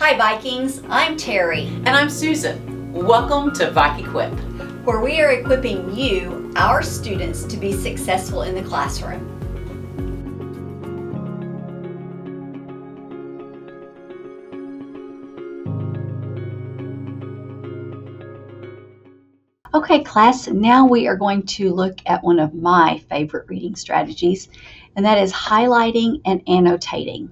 Hi Vikings, I'm Terry, And I'm Susan. Welcome to Vike Equip. where we are equipping you, our students, to be successful in the classroom. Okay, class, now we are going to look at one of my favorite reading strategies, and that is highlighting and annotating.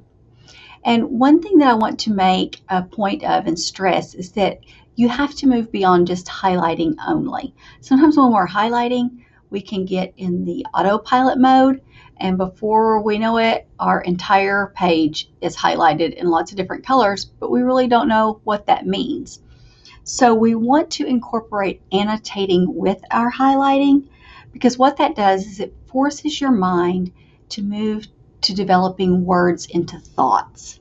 And one thing that I want to make a point of and stress is that you have to move beyond just highlighting only. Sometimes when we're highlighting, we can get in the autopilot mode, and before we know it, our entire page is highlighted in lots of different colors, but we really don't know what that means. So we want to incorporate annotating with our highlighting, because what that does is it forces your mind to move to developing words into thoughts.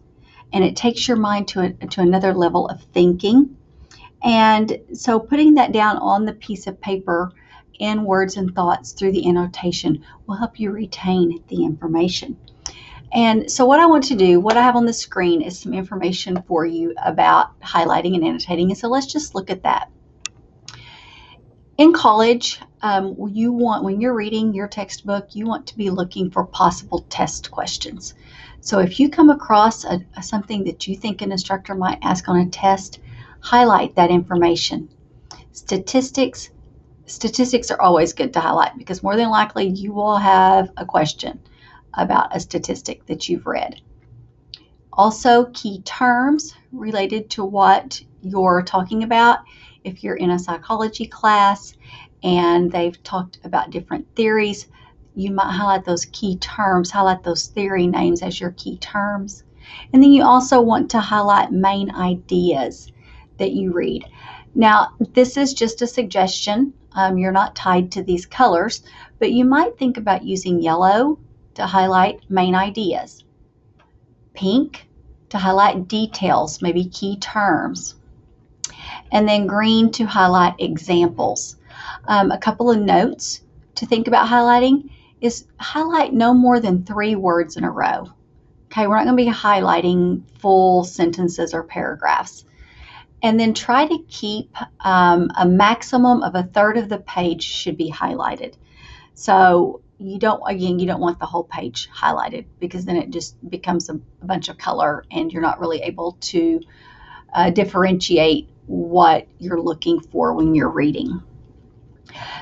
And it takes your mind to another level of thinking. And so putting that down on the piece of paper in words and thoughts through the annotation will help you retain the information. And so what I want to do, what I have on the screen is some information for you about highlighting and annotating. And so let's just look at that. In college, when you're reading your textbook, you want to be looking for possible test questions. So if you come across something that you think an instructor might ask on a test, highlight that information. Statistics are always good to highlight because more than likely you will have a question about a statistic that you've read. Also, key terms related to what you're talking about. If you're in a psychology class and they've talked about different theories, you might highlight those key terms, highlight those theory names as your key terms. And then you also want to highlight main ideas that you read. Now, this is just a suggestion. You're not tied to these colors, but you might think about using yellow to highlight main ideas, pink to highlight details, maybe key terms, and then green to highlight examples. A couple of notes to think about highlighting is highlight no more than 3 words in a row. Okay, we're not going to be highlighting full sentences or paragraphs. And then try to keep a maximum of 1/3 of the page should be highlighted. So you don't want the whole page highlighted because then it just becomes a bunch of color and you're not really able to differentiate what you're looking for when you're reading.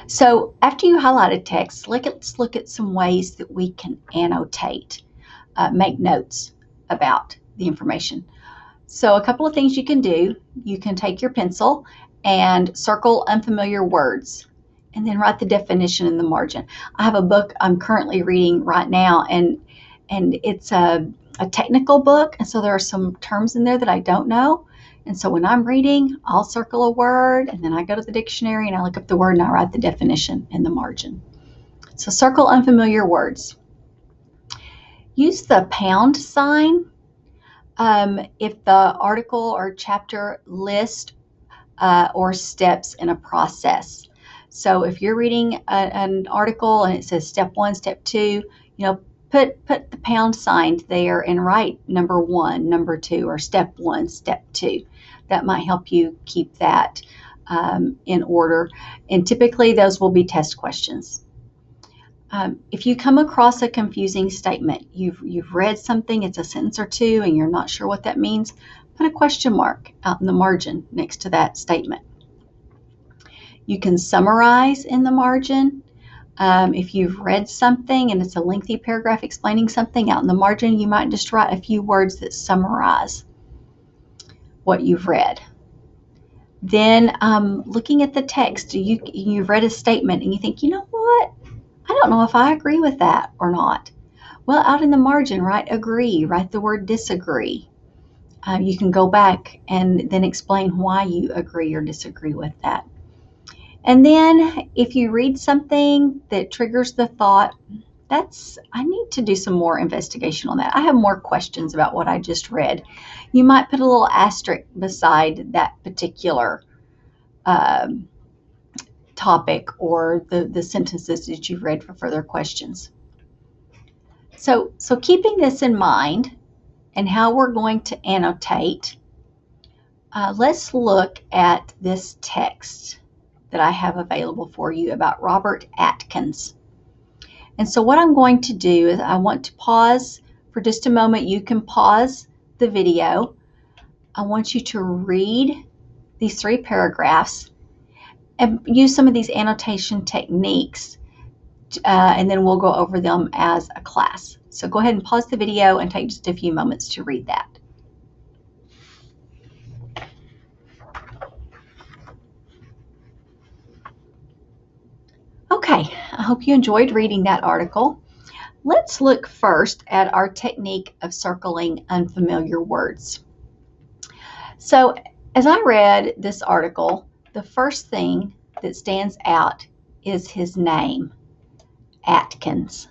So after you highlight a text, let's look at some ways that we can annotate, make notes about the information. So a couple of things you can do. You can take your pencil and circle unfamiliar words and then write the definition in the margin. I have a book I'm currently reading right now, and it's a technical book, and so there are some terms in there that I don't know. And so when I'm reading, I'll circle a word, and then I go to the dictionary and I look up the word and I write the definition in the margin. So circle unfamiliar words. Use the pound sign if the article or chapter list or steps in a process. So if you're reading an article and it says step 1, step 2, put the pound sign there and write number 1, number 2, or step 1, step 2. That might help you keep that in order. And typically those will be test questions. If you come across a confusing statement, you've read something, it's a sentence or two, and you're not sure what that means, put a question mark out in the margin next to that statement. You can summarize in the margin. If you've read something and it's a lengthy paragraph explaining something, out in the margin, you might just write a few words that summarize what you've read. Then looking at the text, you've read a statement and you think, you know what? I don't know if I agree with that or not. Well, out in the margin, write agree, write the word disagree. You can go back and then explain why you agree or disagree with that. And then if you read something that triggers the thought, I need to do some more investigation on that. I have more questions about what I just read. You might put a little asterisk beside that particular topic or the sentences that you've read for further questions. So keeping this in mind and how we're going to annotate, let's look at this text that I have available for you about Robert Atkins. And so what I'm going to do is I want to pause for just a moment. You can pause the video. I want you to read these 3 paragraphs and use some of these annotation techniques, and then we'll go over them as a class. So go ahead and pause the video and take just a few moments to read that. Okay, I hope you enjoyed reading that article. Let's look first at our technique of circling unfamiliar words. So as I read this article, the first thing that stands out is his name, Atkins.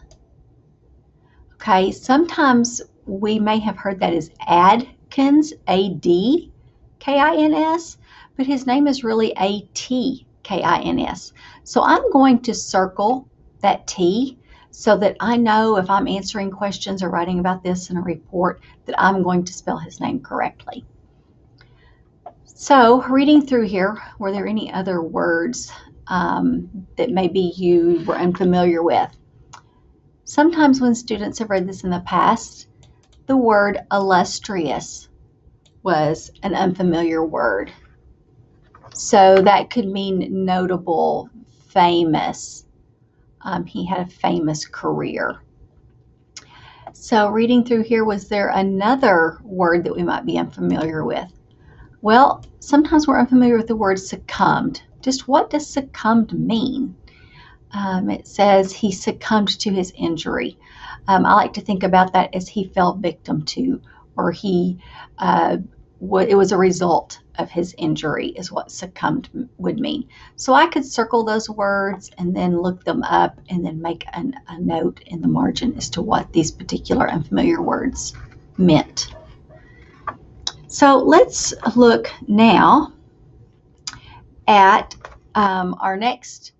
Okay, sometimes we may have heard that as Adkins, A-D-K-I-N-S, but his name is really A-T-K-I-N-S. So I'm going to circle that T so that I know if I'm answering questions or writing about this in a report that I'm going to spell his name correctly. So reading through here, were there any other words that maybe you were unfamiliar with? Sometimes when students have read this in the past, the word illustrious was an unfamiliar word. So that could mean notable, famous. He had a famous career. So reading through here, was there another word that we might be unfamiliar with? Well, sometimes we're unfamiliar with the word succumbed. Just what does succumbed mean? It says he succumbed to his injury. I like to think about that as he fell victim to, or it was a result of his injury is what succumbed would mean. So I could circle those words and then look them up and then make a note in the margin as to what these particular unfamiliar words meant. So let's look now at our next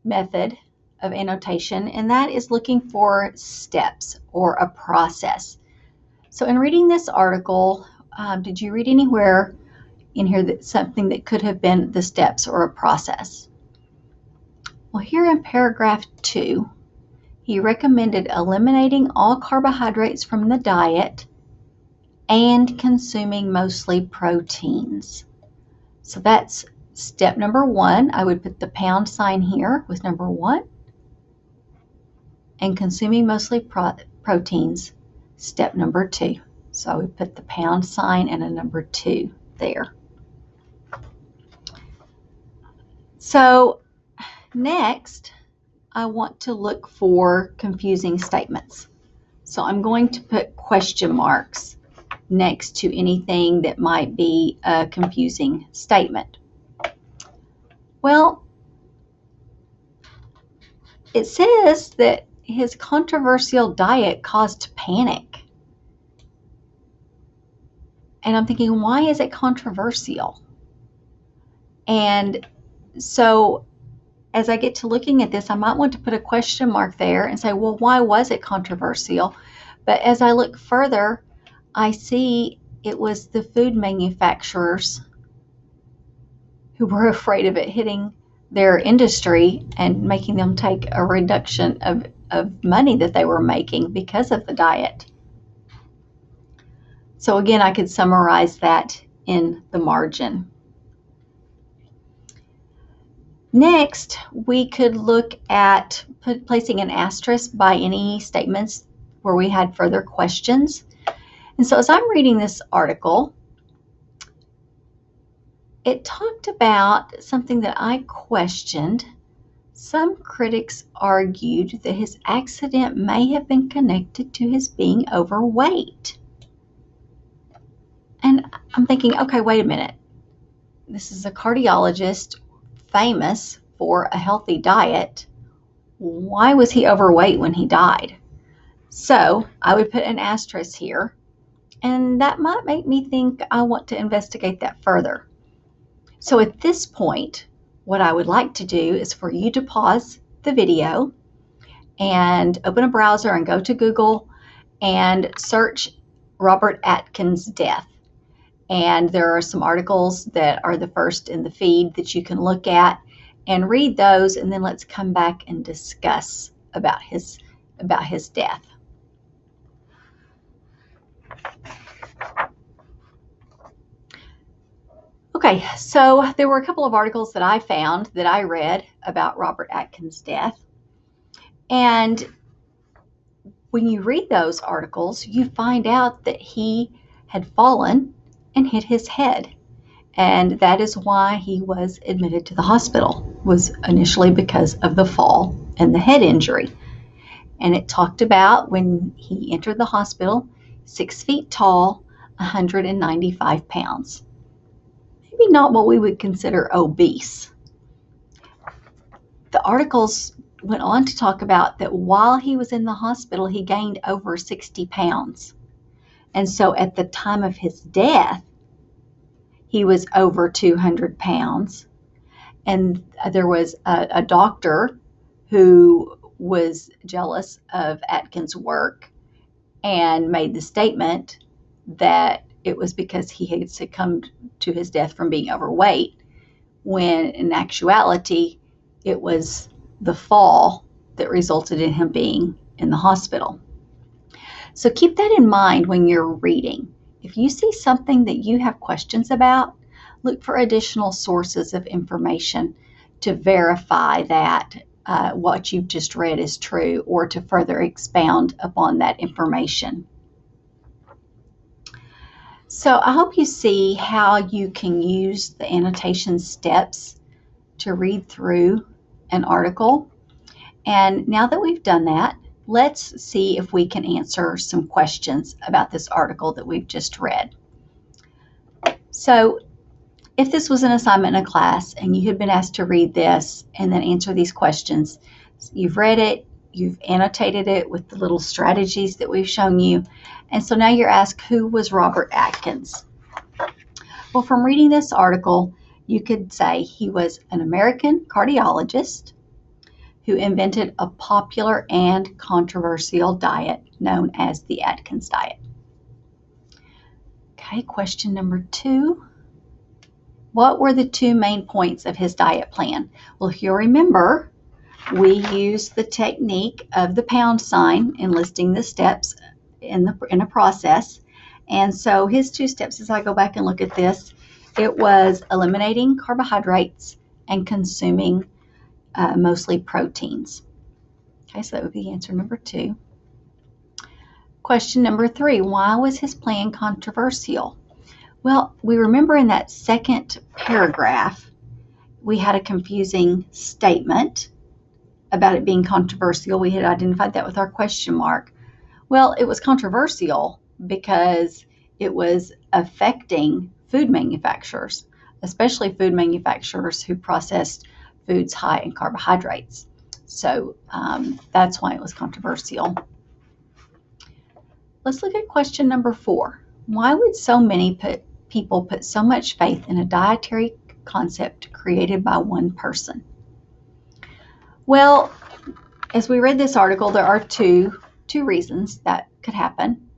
method of annotation, and that is looking for steps or a process. So in reading this article, did you read anywhere in here that something that could have been the steps or a process? Well, here in paragraph 2, he recommended eliminating all carbohydrates from the diet and consuming mostly proteins. So that's step number 1. I would put the pound sign here with number 1. And consuming mostly proteins, step number 2. So I would put the pound sign and a number 2 there. So next, I want to look for confusing statements. So I'm going to put question marks next to anything that might be a confusing statement. Well, it says that his controversial diet caused panic. And I'm thinking, why is it controversial? And so as I get to looking at this, I might want to put a question mark there and say, well, why was it controversial? But as I look further, I see it was the food manufacturers who were afraid of it hitting their industry and making them take a reduction of money that they were making because of the diet. So again, I could summarize that in the margin. Next, we could look at placing an asterisk by any statements where we had further questions. And so as I'm reading this article, it talked about something that I questioned. Some critics argued that his accident may have been connected to his being overweight. And I'm thinking, okay, wait a minute. This is a cardiologist famous for a healthy diet. Why was he overweight when he died? So I would put an asterisk here, and that might make me think I want to investigate that further. So at this point, what I would like to do is for you to pause the video and open a browser and go to Google and search Robert Atkins' death. And there are some articles that are the first in the feed that you can look at and read those, and then let's come back and discuss about his death. Okay, so there were a couple of articles that I found that I read about Robert Atkins' death. And when you read those articles, you find out that he had fallen and hit his head. And that is why he was admitted to the hospital, was initially because of the fall and the head injury. And it talked about when he entered the hospital, 6 feet tall, 195 pounds. Maybe not what we would consider obese. The articles went on to talk about that while he was in the hospital, he gained over 60 pounds. And so at the time of his death, he was over 200 pounds. And there was a doctor who was jealous of Atkins' work and made the statement that it was because he had succumbed to his death from being overweight, when in actuality, it was the fall that resulted in him being in the hospital. So keep that in mind when you're reading. If you see something that you have questions about, look for additional sources of information to verify that what you've just read is true, or to further expound upon that information. So I hope you see how you can use the annotation steps to read through an article. And now that we've done that, let's see if we can answer some questions about this article that we've just read. So if this was an assignment in a class and you had been asked to read this and then answer these questions, you've read it, you've annotated it with the little strategies that we've shown you, and so now you're asked, who was Robert Atkins? Well, from reading this article, you could say he was an American cardiologist who invented a popular and controversial diet known as the Atkins diet. Okay, question number 2. What were the 2 main points of his diet plan? Well, if you'll remember, we used the technique of the pound sign in listing the steps in a process. And so his 2 steps, as I go back and look at this, it was eliminating carbohydrates and consuming mostly proteins. Okay, so that would be answer number 2. Question number 3, why was his plan controversial? Well, we remember in that second paragraph, we had a confusing statement about it being controversial. We had identified that with our question mark. Well, it was controversial because it was affecting food manufacturers, especially food manufacturers who processed foods high in carbohydrates. So that's why it was controversial. Let's look at question number 4. Why would so many people put so much faith in a dietary concept created by one person? Well, as we read this article, there are two reasons that could happen.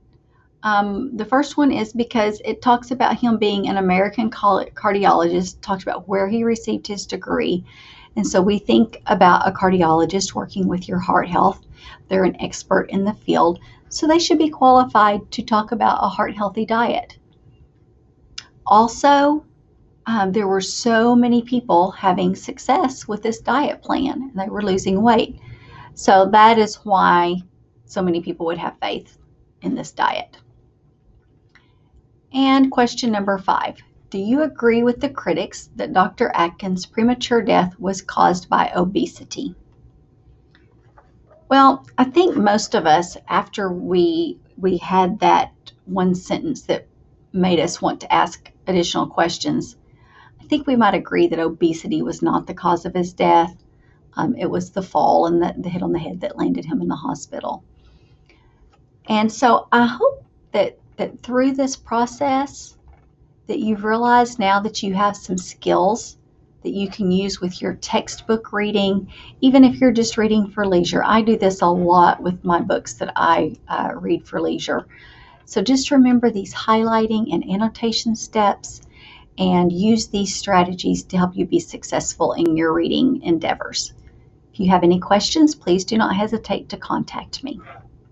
The first one is because it talks about him being an American cardiologist, talks about where he received his degree. And so we think about a cardiologist working with your heart health. They're an expert in the field, so they should be qualified to talk about a heart-healthy diet. Also, there were so many people having success with this diet plan, and they were losing weight. So that is why so many people would have faith in this diet. And question number 5. Do you agree with the critics that Dr. Atkins' premature death was caused by obesity? Well, I think most of us, after we had that one sentence that made us want to ask additional questions, I think we might agree that obesity was not the cause of his death. It was the fall and the hit on the head that landed him in the hospital. And so I hope that through this process that you've realized now that you have some skills that you can use with your textbook reading, even if you're just reading for leisure. I do this a lot with my books that I read for leisure. So just remember these highlighting and annotation steps and use these strategies to help you be successful in your reading endeavors. If you have any questions, please do not hesitate to contact me.